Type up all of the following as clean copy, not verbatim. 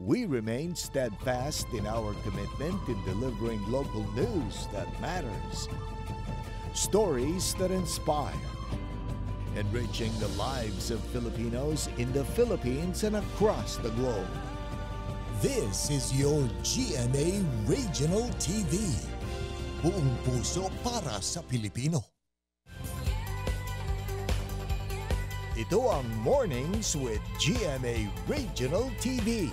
we remain steadfast in our commitment in delivering local news that matters, stories that inspire, enriching the lives of Filipinos in the Philippines and across the globe. This is your GMA Regional TV. Buong puso para sa Pilipino. Ito ang Mornings with GMA Regional TV.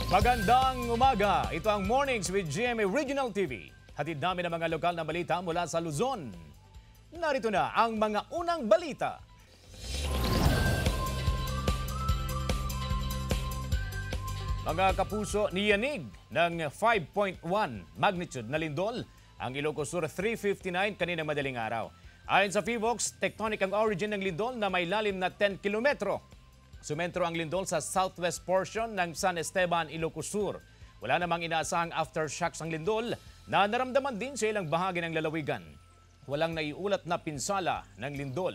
Magandang umaga! Ito ang Mornings with GMA Regional TV. Hatid namin ang mga lokal na balita mula sa Luzon. Narito na ang mga unang balita. Mga kapuso, niyanig ng 5.1 magnitude na lindol ang Ilocos Sur 3:59 kanina madaling araw. Ayon sa PHIVOX, tectonic ang origin ng lindol na may lalim na 10 kilometro. Sumentro ang lindol sa southwest portion ng San Esteban, Ilocos Sur. Wala namang inaasahang aftershocks ang lindol na naramdaman din sa ilang bahagi ng lalawigan. Walang naiulat na pinsala ng lindol.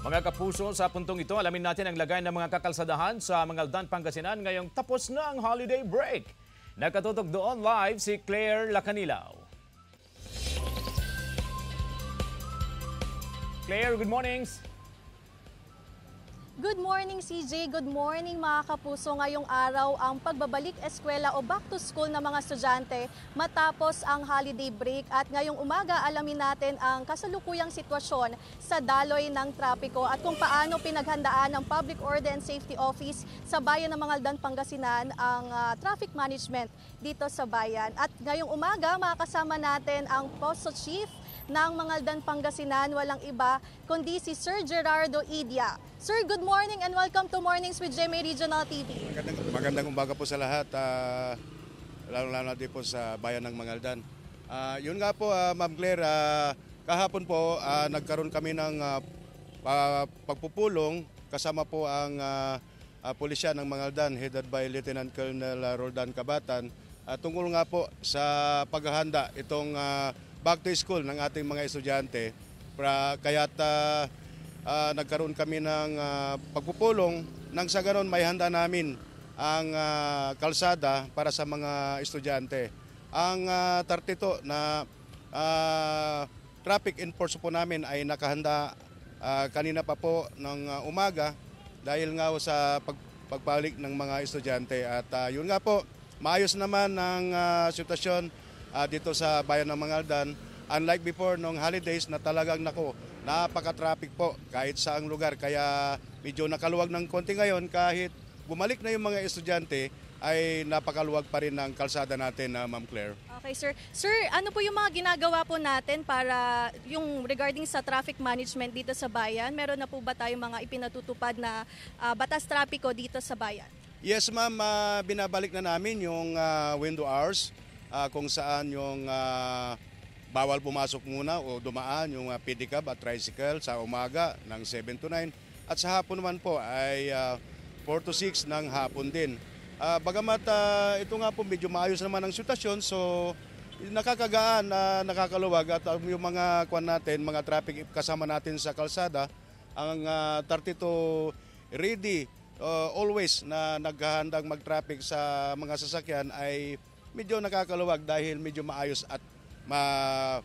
Mga kapuso, sa puntong ito, alamin natin ang lagay ng mga kakalsadahan sa Mangaldan, Pangasinan ngayong tapos na ang holiday break. Nakatutok doon live si Claire Lacanilaw. Claire, good mornings! Good morning CJ, good morning mga kapuso. Ngayong araw ang pagbabalik eskwela o back to school ng mga estudyante matapos ang holiday break. At ngayong umaga alamin natin ang kasalukuyang sitwasyon sa daloy ng trapiko at kung paano pinaghandaan ng Public Order and Safety Office sa bayan ng Mangaldan, Pangasinan ang traffic management dito sa bayan. At ngayong umaga makakasama natin ang Posto Chief ng Mangaldan, Pangasinan, walang iba kundi si Sir Gerardo Idia. Sir, good morning and welcome to Mornings with GMA Regional TV. Magandang umaga po sa lahat, lalo-lalo din po sa bayan ng Mangaldan. Yun nga po, Ma'am Claire, kahapon po nagkaroon kami ng pagpupulong kasama po ang pulisya ng Mangaldan headed by Lieutenant Colonel Roldan Cabatan tungkol nga po sa paghahanda itong back to school ng ating mga estudyante. Kaya't nagkaroon kami ng pagpupulong nang sa ganon may handa namin ang kalsada para sa mga estudyante. Ang 32 na traffic enforcer po namin ay nakahanda kanina pa po ng umaga dahil nga sa pagbalik ng mga estudyante. At yun nga po, maayos naman ang sitwasyon dito sa bayan ng Mangaldan. Unlike before nung holidays na talagang napaka-traffic po kahit saang lugar. Kaya medyo nakaluwag ng konti ngayon kahit bumalik na yung mga estudyante ay napakaluwag pa rin ang kalsada natin, Ma'am Claire. Okay, sir. Sir, ano po yung mga ginagawa po natin para yung regarding sa traffic management dito sa bayan? Meron na po ba tayong mga ipinatutupad na batas trapiko dito sa bayan? Yes, ma'am. Binabalik na namin yung window hours kung saan yung bawal pumasok muna o dumaan yung pedicab at tricycle sa umaga ng 7 to 9 at sa hapon naman po ay 4 to 6 ng hapon din. Bagamat ito nga po medyo maayos naman ang sitwasyon, so nakakagaan, nakakaluwag at yung mga mga traffic kasama natin sa kalsada, ang 32 ready always na naghahandang mag-traffic sa mga sasakyan ay medyo nakakaluwag dahil medyo maayos at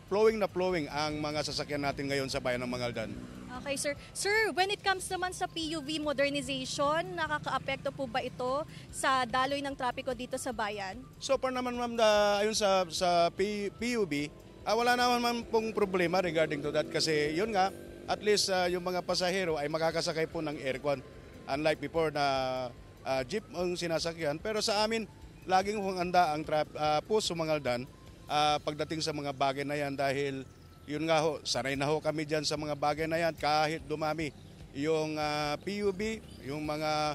flowing ang mga sasakyan natin ngayon sa bayan ng Mangaldan. Okay, sir. Sir, when it comes naman sa PUV modernization, nakaka-apekto po ba ito sa daloy ng trapiko dito sa bayan? So far naman, ma'am, ayun sa PUV, wala naman pong problema regarding to that kasi yun nga, at least yung mga pasahero ay makakasakay po ng aircon. Unlike before na jeep ang sinasakyan. Pero sa amin, laging handa ang Puso Mangaldan pagdating sa mga bagay na yan dahil yun nga ho, sanay na ho kami dyan sa mga bagay na yan kahit dumami yung PUB, yung mga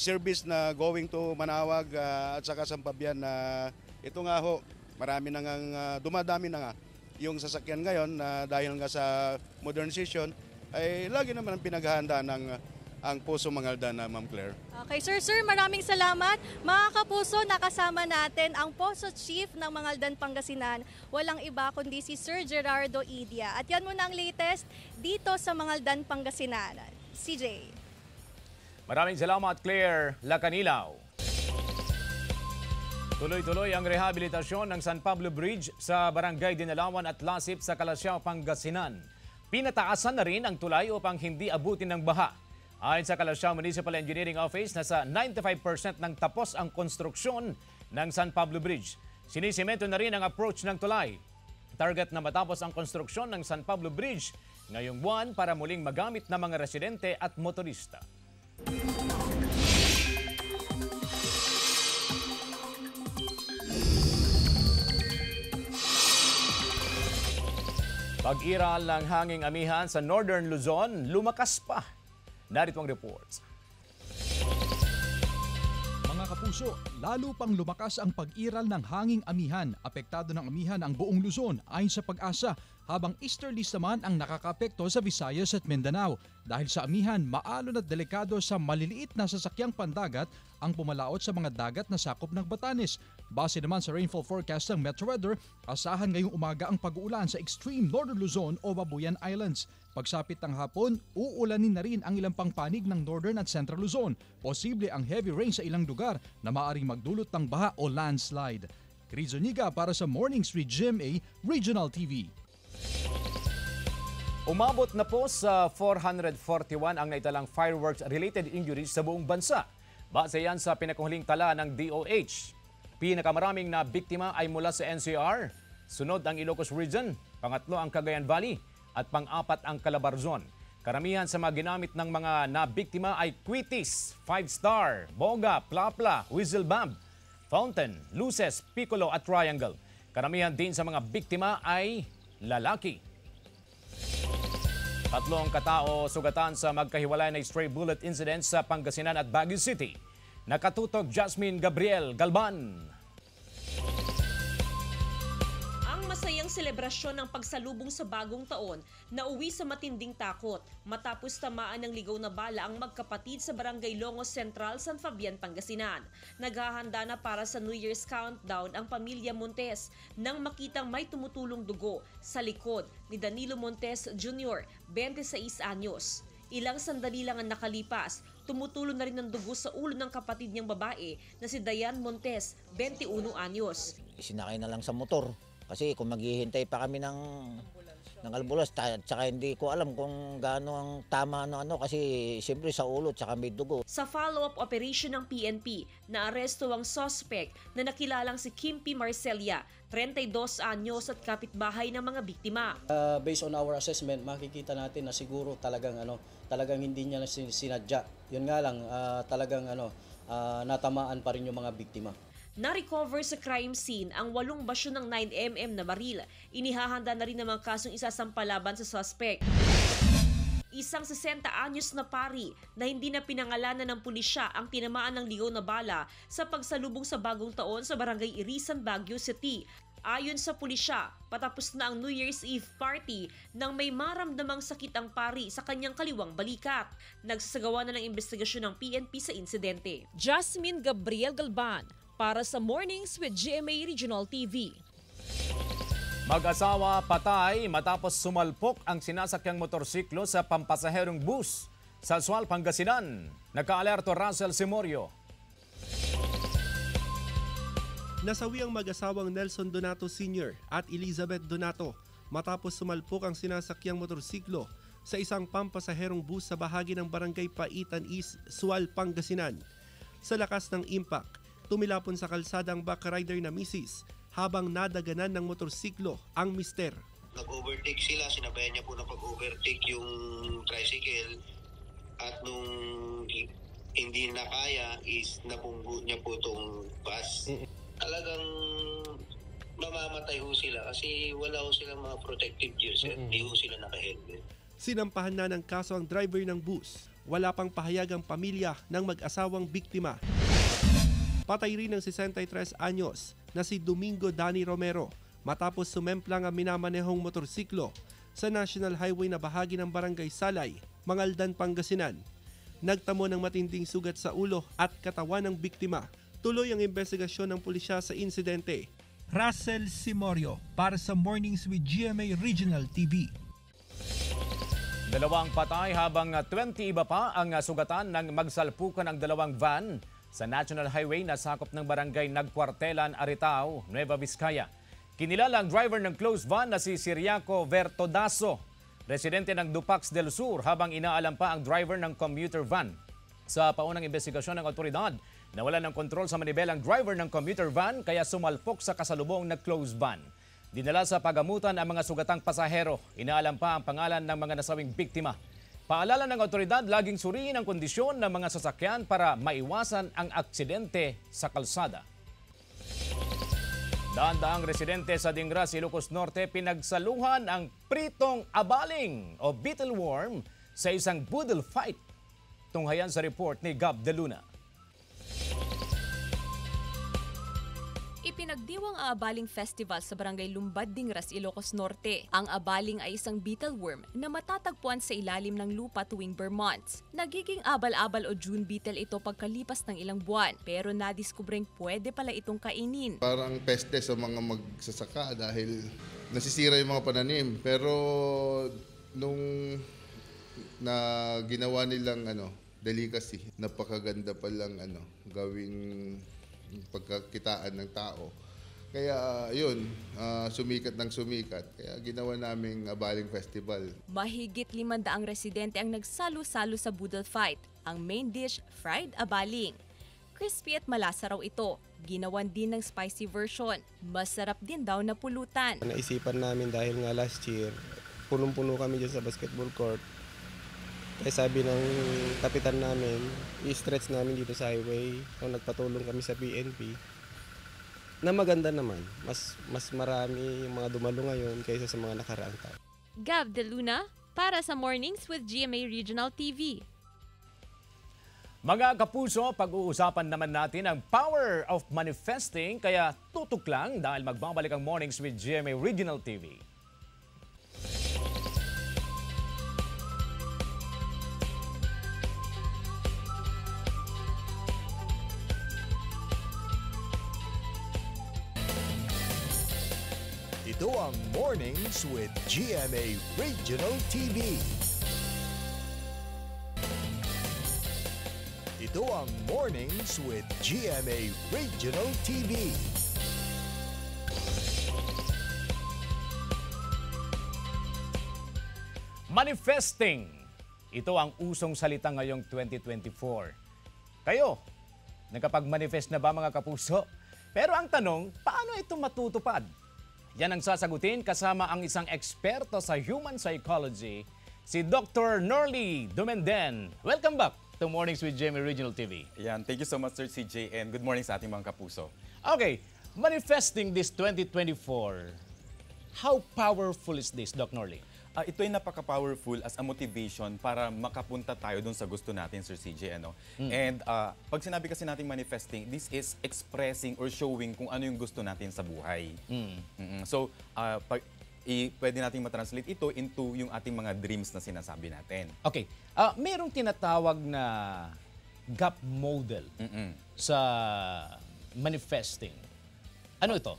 service na going to Manawag at saka Sampabian na ito nga ho, marami na nga, dumadami na nga yung sasakyan ngayon dahil nga sa modernization ay lagi naman ang pinaghahanda ng ang Puso Mangaldan na Ma'am Claire. Okay, sir, maraming salamat. Mga kapuso, nakasama natin ang Poso Chief ng Mangaldan, Pangasinan. Walang iba kundi si Sir Gerardo Idia. At yan muna ang latest dito sa Mangaldan, Pangasinan. CJ. Maraming salamat, Claire Lacanilaw. Tuloy-tuloy ang rehabilitasyon ng San Pablo Bridge sa Barangay Dinalawan at Lasip sa Calasiao, Pangasinan. Pinataasan na rin ang tulay upang hindi abutin ng baha. Ayon sa Calasiao Municipal Engineering Office, nasa 95% ng tapos ang konstruksyon ng San Pablo Bridge. Sinisemento na rin ang approach ng tulay. Target na matapos ang konstruksyon ng San Pablo Bridge ngayong buwan para muling magamit ng mga residente at motorista. Pag-iral ng hanging amihan sa Northern Luzon, lumakas pa. Narito ang reports. Mga kapuso, lalo pang lumakas ang pag-iral ng hanging amihan. Apektado ng amihan ang buong Luzon ayon sa Pag-asa, habang easterlies naman ang nakakapekto sa Visayas at Mindanao. Dahil sa amihan, maalon at delikado sa maliliit na sasakyang pandagat ang pumalaot sa mga dagat na sakop ng Batanes. Base naman sa rainfall forecast ng Metro Weather, asahan ngayong umaga ang pag-uulan sa extreme Northern Luzon o Babuyan Islands. Pagsapit ng hapon, uulanin na rin ang ilang pangpanig ng Northern at Central Luzon. Posible ang heavy rain sa ilang lugar na maaaring magdulot ng baha o landslide. Chris Zuniga para sa Morning Street GMA Regional TV. Umabot na po sa 441 ang naitalang fireworks-related injuries sa buong bansa. Base yan sa pinakahuling tala ng DOH. Pinakamaraming na biktima ay mula sa NCR, sunod ang Ilocos Region, pangatlo ang Cagayan Valley, at pang-apat ang Calabarzon. Karamihan sa mga ginamit ng mga nabiktima ay Quitis, 5-star, Boga, Plapla, Whistle Bomb, Fountain, Luces, Piccolo at Triangle. Karamihan din sa mga biktima ay lalaki. Tatlong katao sugatan sa magkahiwalay na stray bullet incident sa Pangasinan at Baguio City. Nakatutok Jasmine Gabriel Galban. Masayang selebrasyon ng pagsalubong sa bagong taon na uwi sa matinding takot matapos tamaan ng ligaw na bala ang magkapatid sa Barangay Longos Central, San Fabian, Pangasinan. Naghahanda na para sa New Year's countdown ang pamilya Montes nang makitang may tumutulong dugo sa likod ni Danilo Montes Jr., 26 anyos. Ilang sandali lang ang nakalipas, tumutulo na rin ng dugo sa ulo ng kapatid niyang babae na si Dayan Montes, 21 anyos. Isinakay na lang sa motor. Kasi kung maghihintay pa kami ng albulas, tsaka hindi ko alam kung gaano ang tama kasi siyempre sa ulo tsaka may dugo. Sa follow-up operation ng PNP, naaresto ang suspect na nakilalang si Kimpi Marcelia, 32 anyos at kapitbahay ng mga biktima. Based on our assessment, makikita natin na siguro talagang hindi niya sinadya. Yun nga lang, talagang natamaan pa rin yung mga biktima. Na-recover sa crime scene ang 8 basyo ng 9mm na baril. Inihahanda na rin ng mga kasong isasampalaban sa suspect. Isang 60 anyos na pari na hindi na pinangalanan ng pulisya ang tinamaan ng ligaw na bala sa pagsalubong sa bagong taon sa Barangay Irisan, Baguio City. Ayon sa pulisya, patapos na ang New Year's Eve party nang may maramdamang sakit ang pari sa kanyang kaliwang balikat. Nagsasagawa na ng investigasyon ng PNP sa insidente. Jasmine Gabriel Galban para sa Mornings with GMA Regional TV. Mag-asawa patay matapos sumalpok ang sinasakyang motorsiklo sa pampasaherong bus sa Sual, Pangasinan. Nagka-alerto Russell Simorio. Nasawi ang mag-asawang Nelson Donato Sr. at Elizabeth Donato matapos sumalpok ang sinasakyang motorsiklo sa isang pampasaherong bus sa bahagi ng Barangay Paitan East, Sual, Pangasinan. Sa lakas ng impact, tumilapon sa kalsada ang backrider na misis habang nadaganan ng motorsiklo ang mister. Nag-overtake sila, sinabayan niya po na pag-overtake yung tricycle at nung hindi na kaya is napunggo niya po itong bus. Talagang mamamatay ho sila kasi wala ho silang mga protective gears at hindi ho sila naka-helmet. Sinampahan na ng kaso ang driver ng bus. Wala pang pahayag ang pamilya ng mag-asawang biktima. Patay rin ng 63 anyos na si Domingo Dani Romero matapos sumemplang ang minamanehong motorsiklo sa National Highway na bahagi ng Barangay Salay, Mangaldan, Pangasinan. nagtamo ng matinding sugat sa ulo at katawan ng biktima. Tuloy ang investigasyon ng pulisya sa insidente. Russell Simorio para sa Mornings with GMA Regional TV. Dalawang patay habang 20 iba pa ang sugatan ng magsalpukan ng dalawang van sa National Highway na sakop ng barangay Nagkwartelan, Aritao, Nueva Vizcaya. Kinilala ang driver ng closed van na si Siriaco Vertodaso, residente ng Dupax del Sur, habang inaalam pa ang driver ng commuter van. Sa paunang investigasyon ng otoridad, nawalan ng kontrol sa manibela ang driver ng commuter van kaya sumalpok sa kasalubong na closed van. Dinala sa pagamutan ang mga sugatang pasahero. Inaalam pa ang pangalan ng mga nasawing biktima. Paalala ng otoridad, laging suriin ang kondisyon ng mga sasakyan para maiwasan ang aksidente sa kalsada. Daan-daang residente sa Dingras, Ilocos Norte pinagsaluhan ang pritong abaling o beetle worm sa isang boodle fight. Tunghayan sa report ni Gab De Luna. Ipinagdiwang ang Abaling Festival sa Barangay Lumbad, Dingras, Ilocos Norte. Ang abaling ay isang beetle worm na matatagpuan sa ilalim ng lupa tuwing bare months. Nagiging abal-abal o June beetle ito pagkalipas ng ilang buwan, pero nadiskubreng pwede pala itong kainin. Parang peste sa mga magsasaka dahil nasisira yung mga pananim. Pero nung na ginawa nilang delicacy, napakaganda palang gawing pagkakitaan ng tao. Kaya yun, sumikat ng sumikat. Kaya ginawa naming Abaling Festival. Mahigit 500 residente ang nagsalo-salo sa boodle fight. Ang main dish, fried abaling. Crispy at malasa raw ito. Ginawan din ng spicy version. Masarap din daw na pulutan. Naisipan namin dahil nga last year, punong-puno kami dyan sa basketball court. Kaya sabi ng kapitan namin, i-stretch namin dito sa highway. So, nagpatulong kami sa PNP. Na maganda naman. Mas marami yung mga dumalo ngayon kaysa sa mga nakaraang taon. Gab De Luna para sa Mornings with GMA Regional TV. Mga kapuso, pag-uusapan naman natin ang power of manifesting, kaya tutok lang dahil magbabalik ang Mornings with GMA Regional TV. Ito ang Mornings with GMA Regional TV. Ito ang Mornings with GMA Regional TV. Manifesting. Ito ang usong salita ngayong 2024. Kayo, nakapag-manifest na ba mga kapuso? Pero ang tanong, paano ito matutupad? Yan ang sasagutin kasama ang isang eksperto sa human psychology, si Dr. Norly Dumenden. Welcome back to Mornings with GMA Regional TV. Yan, thank you so much, Sir CJ, and good morning sa ating mga kapuso. Okay, manifesting this 2024, how powerful is this, Doc Norly? Ito ay napaka-powerful as a motivation para makapunta tayo dun sa gusto natin, Sir CJ. And pag sinabi kasi natin manifesting, this is expressing or showing kung ano yung gusto natin sa buhay. So, pwede natin matranslate ito into yung ating mga dreams na sinasabi natin. Okay, merong tinatawag na gap model sa manifesting. Ano ito?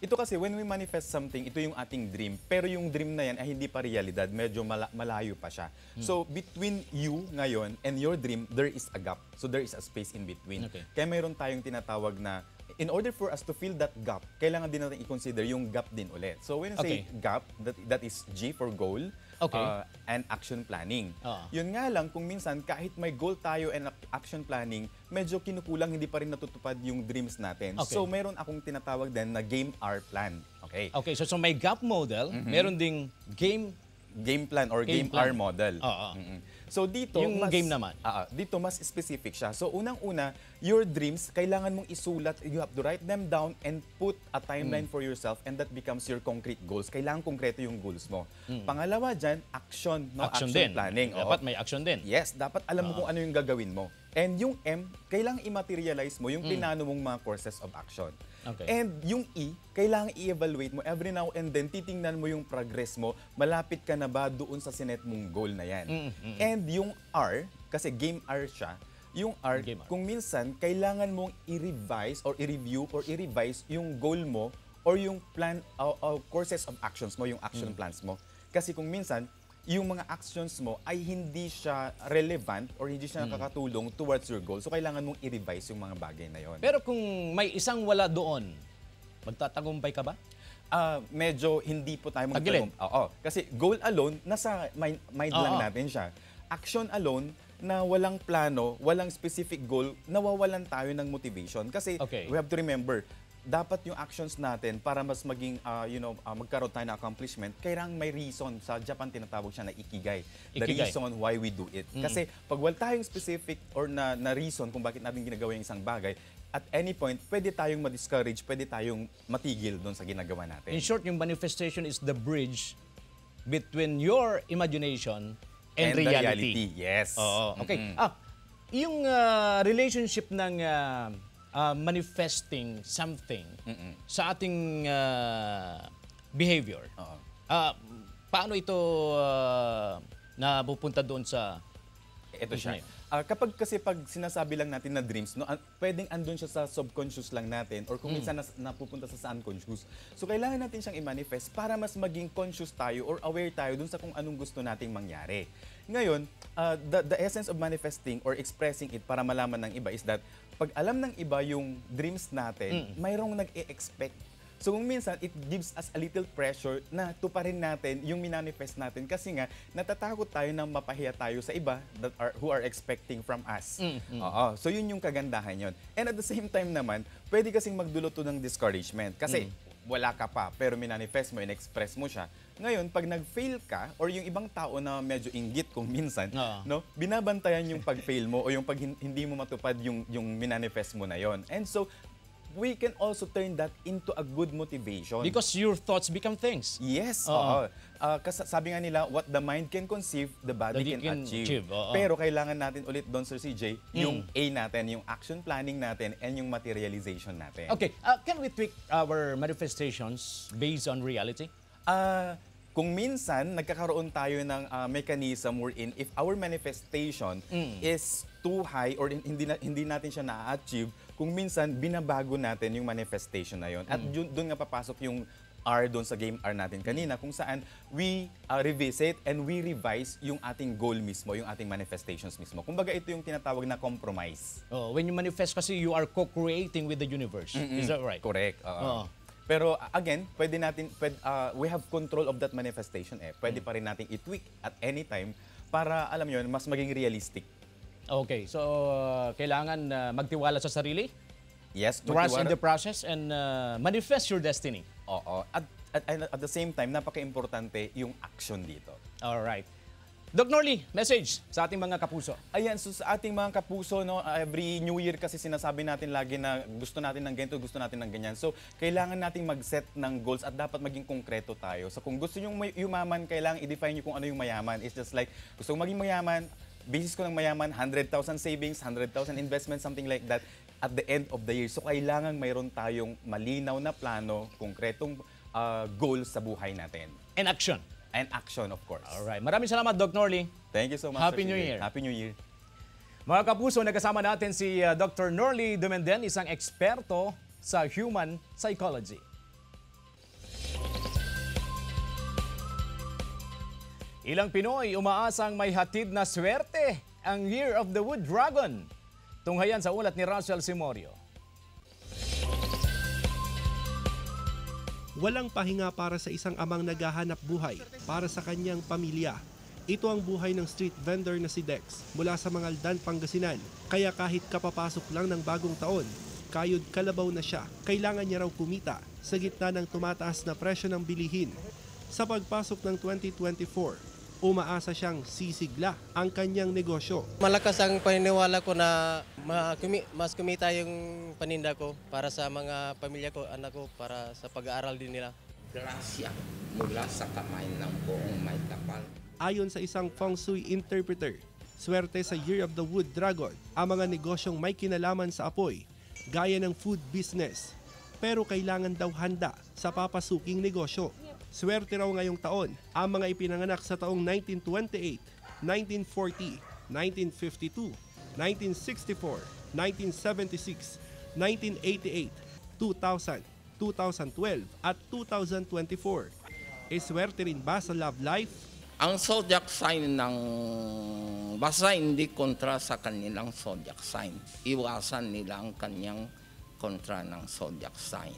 Ito kasi, when we manifest something, ito yung ating dream. Pero yung dream na yan ay hindi pa realidad. Medyo malayo pa siya. So, between you ngayon and your dream, there is a gap. So, there is a space in between. Okay. Kaya mayroon tayong tinatawag na, in order for us to fill that gap, kailangan din natin i-consider yung gap din ulit. So, when you say gap, that is G for goal, and action planning. Yun nga lang, kung minsan, kahit may goal tayo and action planning, medyo kinukulang, hindi pa rin natutupad yung dreams natin. Okay. So, meron akong tinatawag din na game R plan. Okay. Okay, so may gap model, meron ding game plan or game R model. So dito, yung game naman. Dito mas specific siya. So unang-una, your dreams, kailangan mong isulat. You have to write them down and put a timeline for yourself, and that becomes your concrete goals. Kailangan konkreto yung goals mo. Pangalawa dyan, action. Action planning. Dapat may action din. Yes, dapat alam mo kung ano yung gagawin mo. And yung M, kailangan i-materialize mo yung plinano mong mga courses of action. Okay. And yung E, kailangan i-evaluate mo every now and then, titingnan mo yung progress mo, malapit ka na ba doon sa sinet mong goal na yan. And yung R, kasi game R siya. Yung R, kung minsan, kailangan mong i-revise or i-review or i-revise yung goal mo or yung plan, courses of actions mo, yung action plans mo. Kasi kung minsan, yung mga actions mo ay hindi siya relevant or hindi siya nakakatulong towards your goal. So, kailangan mong i-revise yung mga bagay na yon. Pero kung may isang wala doon, magtatagumpay ka ba? Medyo hindi po tayo Tagilid. Oo. Kasi goal alone, nasa mind lang natin siya. Action alone, na walang plano, walang specific goal, nawawalan tayo ng motivation. Kasi we have to remember, dapat yung actions natin para mas maging, magkaroon tayo ng accomplishment, kailangan may reason. Sa Japan, tinatawag siya na ikigai. The reason why we do it. Kasi pag wala tayong specific or na reason kung bakit natin ginagawa yung isang bagay, at any point, pwede tayong ma-discourage, pwede tayong matigil doon sa ginagawa natin. In short, yung manifestation is the bridge between your imagination and reality. Yes. Oo. Okay. Yung relationship ng manifesting something sa ating behavior, paano ito napupunta doon sa... Ito siya. Kapag kasi pag sinasabi lang natin na dreams, pwedeng andun siya sa subconscious lang natin or kung minsan napupunta sa unconscious. So kailangan natin siyang i-manifest para mas maging conscious tayo or aware tayo dun sa kung anong gusto nating mangyari. Ngayon, the essence of manifesting or expressing it para malaman ng iba is that pag alam ng iba yung dreams natin, mayroong nag-e-expect. So kung minsan, it gives us a little pressure na tuparin natin yung minanifest natin kasi nga natatakot tayo na mapahiya tayo sa iba who are expecting from us. So yun yung kagandahan yun. And at the same time naman, pwede kasing magdulot to ng discouragement kasi wala ka pa pero minanifest mo, in-express mo siya. Ngayon, pag nag-fail ka or yung ibang tao na medyo inggit kung minsan, binabantayan yung pag-fail mo o yung pag hindi mo matupad yung minanifest mo na yon. And so, we can also turn that into a good motivation. Because your thoughts become things. Yes. Kasi sabi nga nila, what the mind can conceive, the body can achieve. Pero kailangan natin ulit doon, Sir CJ, yung A natin, yung action planning natin, and yung materialization natin. Okay. Can we tweak our manifestations based on reality? Kung minsan, nagkakaroon tayo ng mechanism wherein if our manifestation is too high or hindi natin siya na-achieve, kung minsan, binabago natin yung manifestation na yon. At doon nga papasok yung R doon sa game R natin kanina, kung saan we revisit and we revise yung ating goal mismo, yung ating manifestations mismo. Kumbaga, ito yung tinatawag na compromise. When you manifest kasi, you are co-creating with the universe. Is that right? Correct. Pero again, we have control of that manifestation. Pwede pa rin natin i-tweak at any time para, alam nyo, mas maging realistic. Okay, so kailangan magtiwala sa sarili? Yes, trust in the process and manifest your destiny. Oo. At the same time, napaka-importante yung action dito. Alright. Doc Norly, message sa ating mga kapuso. Ayan, so sa ating mga kapuso, every New Year kasi sinasabi natin lagi na gusto natin ng ganito, gusto natin ng ganyan. So, kailangan nating mag-set ng goals at dapat maging konkreto tayo. So, kung gusto nyo yumaman, kailangan i-define nyo kung ano yung mayaman. It's just like, gusto kong maging mayaman, basis ko ng mayaman, 100,000 savings, 100,000 investment, something like that at the end of the year. So, kailangan mayroon tayong malinaw na plano, konkretong goals sa buhay natin. And action. And action, of course. Alright. Maraming salamat, Doc Norly. Thank you so much. Happy New Year. Happy New Year. Mga kapuso, nagkasama natin si Dr. Norly Dumenden, isang eksperto sa human psychology. Ilang Pinoy umaasang may hatid na swerte ang Year of the Wood Dragon. Tunghayan sa ulat ni Russell Simorio. Walang pahinga para sa isang amang naghahanap buhay para sa kanyang pamilya. Ito ang buhay ng street vendor na si Dex mula sa Mangaldan, Pangasinan. Kaya kahit kapapasok lang ng bagong taon, kayod kalabaw na siya. Kailangan niya raw kumita sa gitna ng tumataas na presyo ng bilihin. Sa pagpasok ng 2024, umaasa siyang sisigla ang kanyang negosyo. Malakas ang paniniwala ko na mas kumita yung paninda ko para sa mga pamilya ko, anak ko, para sa pag-aaral din nila. Grasya mula sa kamay ng buong may kapal. Ayon sa isang feng shui interpreter, swerte sa Year of the Wood Dragon ang mga negosyong may kinalaman sa apoy, gaya ng food business. Pero kailangan daw handa sa papasuking negosyo. Swerte raw ngayong taon ang mga ipinanganak sa taong 1928, 1940, 1952, 1964, 1976, 1988, 2000, 2012 at 2024. Swerte rin ba sa love life? Ang zodiac sign ng basta hindi kontra sa kanilang zodiac sign. Iwasan nila ang kanyang kontra ng zodiac sign.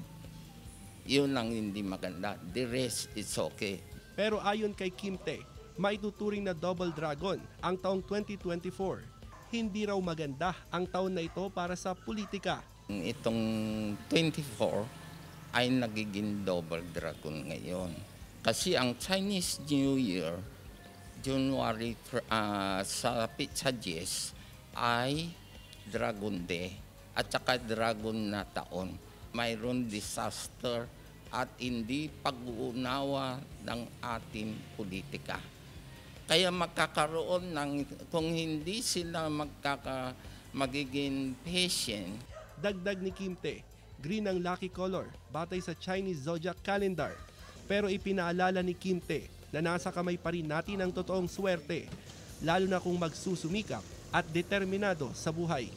Yun lang hindi maganda. The rest is okay. Pero ayon kay Kim Tae, maituturing na double dragon ang taong 2024. Hindi raw maganda ang taon na ito para sa politika. Itong 24 ay nagiging double dragon ngayon. Kasi ang Chinese New Year, January sa Pizza Diez ay Dragon Day at saka Dragon na taon. Mayroon disaster at hindi pag-uunawa ng ating politika. Kaya magkakaroon ng, kung hindi sila magiging patient. Dagdag ni Kim Tae, green ang lucky color batay sa Chinese zodiac calendar. Pero ipinaalala ni Kim Tae na nasa kamay pa rin natin ang totoong swerte, lalo na kung magsusumikap at determinado sa buhay.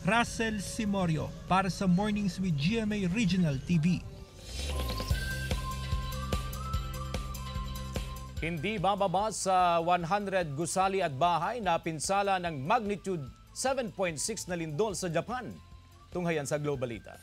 Russell Simorio para sa Mornings with GMA Regional TV. Hindi bababa sa 100 gusali at bahay na pinsala ng magnitude 7.6 na lindol sa Japan. Tunghayan sa Globalita.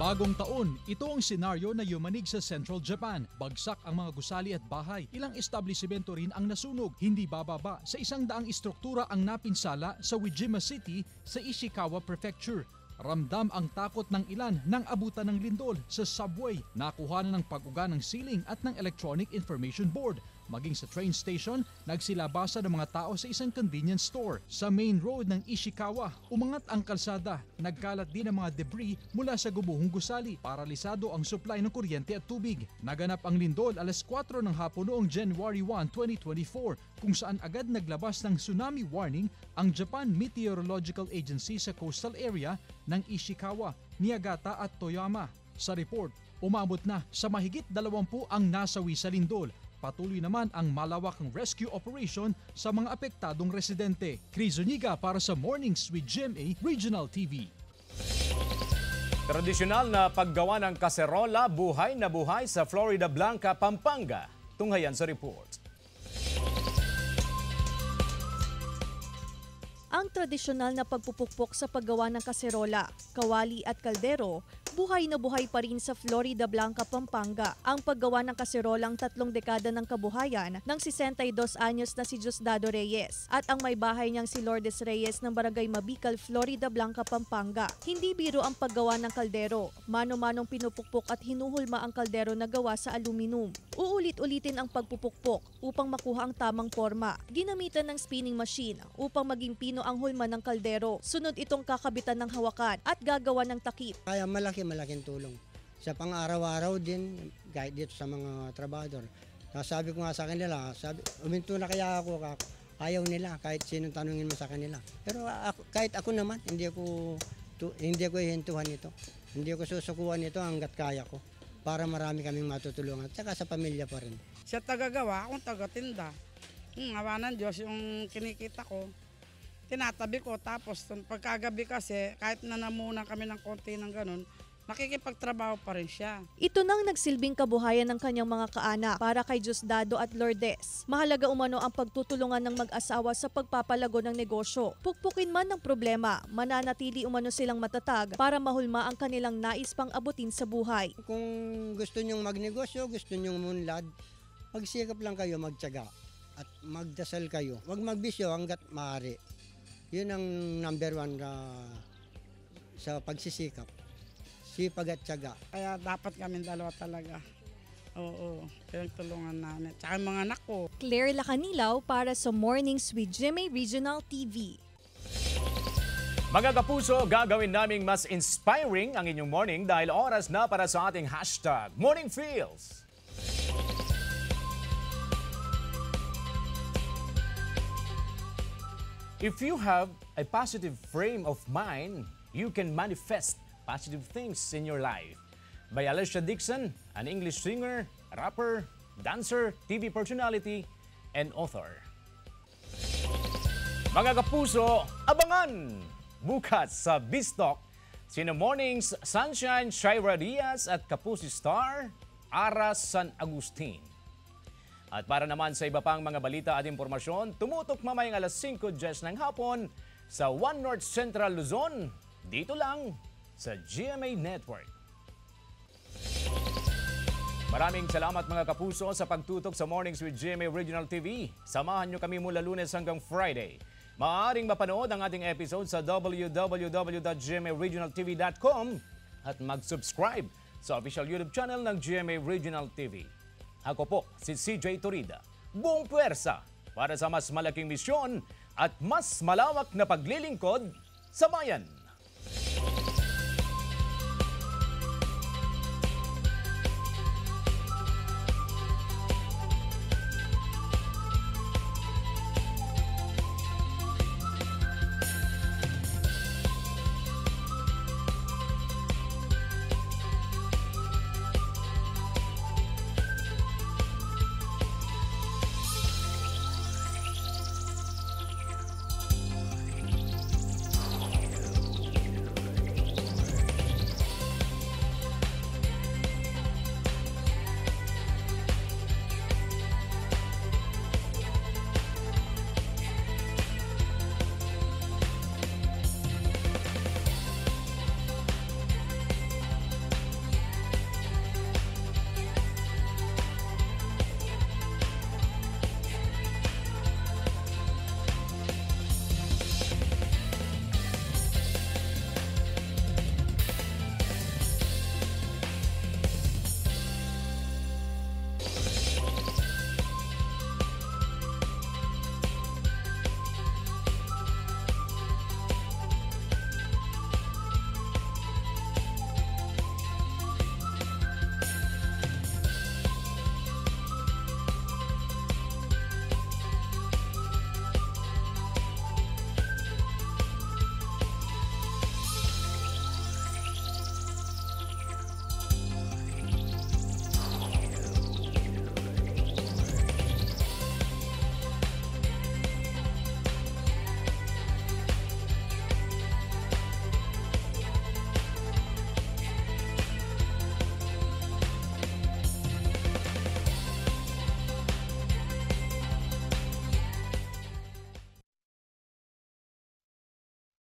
Bagong taon, ito ang senaryo na yumanig sa Central Japan. Bagsak ang mga gusali at bahay. Ilang establisimento rin ang nasunog. Hindi bababa sa 100 istruktura ang napinsala sa Ujima City sa Ishikawa Prefecture. Ramdam ang takot ng ilan nang abutan ng lindol sa subway. Nakuhanan ng pag-uga ng ceiling at ng electronic information board. Maging sa train station, nagsilabasa ng mga tao sa isang convenience store. Sa main road ng Ishikawa, umangat ang kalsada. Nagkalat din ang mga debris mula sa gumuhong gusali. Paralisado ang supply ng kuryente at tubig. Naganap ang lindol alas 4 ng hapon noong January 1, 2024, kung saan agad naglabas ng tsunami warning ang Japan Meteorological Agency sa coastal area ng Ishikawa, Niigata at Toyama. Sa report, umabot na sa mahigit 20 ang nasawi sa lindol. Patuloy naman ang malawakang rescue operation sa mga apektadong residente. Chris Zuniga para sa Mornings with GMA Regional TV. Tradisyonal na paggawa ng kaserola buhay na buhay sa Florida Blanca, Pampanga. Tunghayan sa report. Ang tradisyonal na pagpupukpok sa paggawa ng kaserola, kawali at kaldero, buhay na buhay pa rin sa Florida Blanca, Pampanga. Ang paggawa ng kaserolang 3 dekada ng kabuhayan ng 62 anyos na si Diosdado Reyes at ang may bahay niyang si Lourdes Reyes ng Barangay Mabikal, Florida Blanca, Pampanga. Hindi biro ang paggawa ng kaldero. Mano-manong pinupukpok at hinuhulma ang kaldero na gawa sa aluminum. Uulit-ulitin ang pagpupukpok upang makuha ang tamang forma. Ginamitan ng spinning machine upang maging pino ang hulma ng kaldero. Sunod itong kakabitan ng hawakan at gagawa ng takip. Kaya malaking tulong. Sa pang-araw-araw din, kahit dito sa mga trabador. Sabi ko nga sa kanila, uminto na kaya ako, ayaw nila kahit sinong tanungin mo sa kanila. Pero kahit ako naman, hindi ko hihintuhan ito. Hindi ko susukuan ito hanggat kaya ko para marami kaming matutulungan. Tsaka sa pamilya pa rin. Siya tagagawa, akong tagatinda. Awa ng Diyos yung kinikita ko. Tinatabi ko, tapos pagkagabi kasi kahit na namunan kami ng konti ng ganun, nakikipagtrabaho pa rin siya. Ito nang nagsilbing kabuhayan ng kanyang mga kaanak para kay Diosdado at Lourdes. Mahalaga umano ang pagtutulungan ng mag-asawa sa pagpapalago ng negosyo. Pukpukin man ng problema, mananatili umano silang matatag para mahulma ang kanilang nais pang abutin sa buhay. Kung gusto nyong magnegosyo, gusto nyong munlad, magsikap lang kayo, magtiyaga at magdasal kayo. Huwag magbisyo hanggat maaari. Yun ang number 1 sa pagsisikap. Sipag at tiyaga. Kaya dapat kami dalawa talaga. Oo, pinagtulungan namin. Tsaka mga anak ko. Claire Lacanilaw para sa Mornings with GMA Regional TV. Mga kapuso, gagawin naming mas inspiring ang inyong morning dahil oras na para sa ating hashtag Morning Feels. If you have a positive frame of mind, you can manifest positive things in your life. By Alicia Dixon, an English singer, rapper, dancer, TV personality, and author. Mga kapuso, abangan! Bukas sa Bistalk, sina Mornings Sunshine Shira Diaz at Kapuso Star, Ara San Agustin. At para naman sa iba pang mga balita at impormasyon, tumutok mamayang alas 5:10 ng hapon sa One North Central Luzon, dito lang sa GMA Network. Maraming salamat mga kapuso sa pagtutok sa Mornings with GMA Regional TV. Samahan nyo kami mula Lunes hanggang Friday. Maaaring mapanood ang ating episode sa www.gmaregionaltv.com at mag-subscribe sa official YouTube channel ng GMA Regional TV. Ako po si CJ Torida, buong puwersa para sa mas malaking misyon at mas malawak na paglilingkod sa bayan.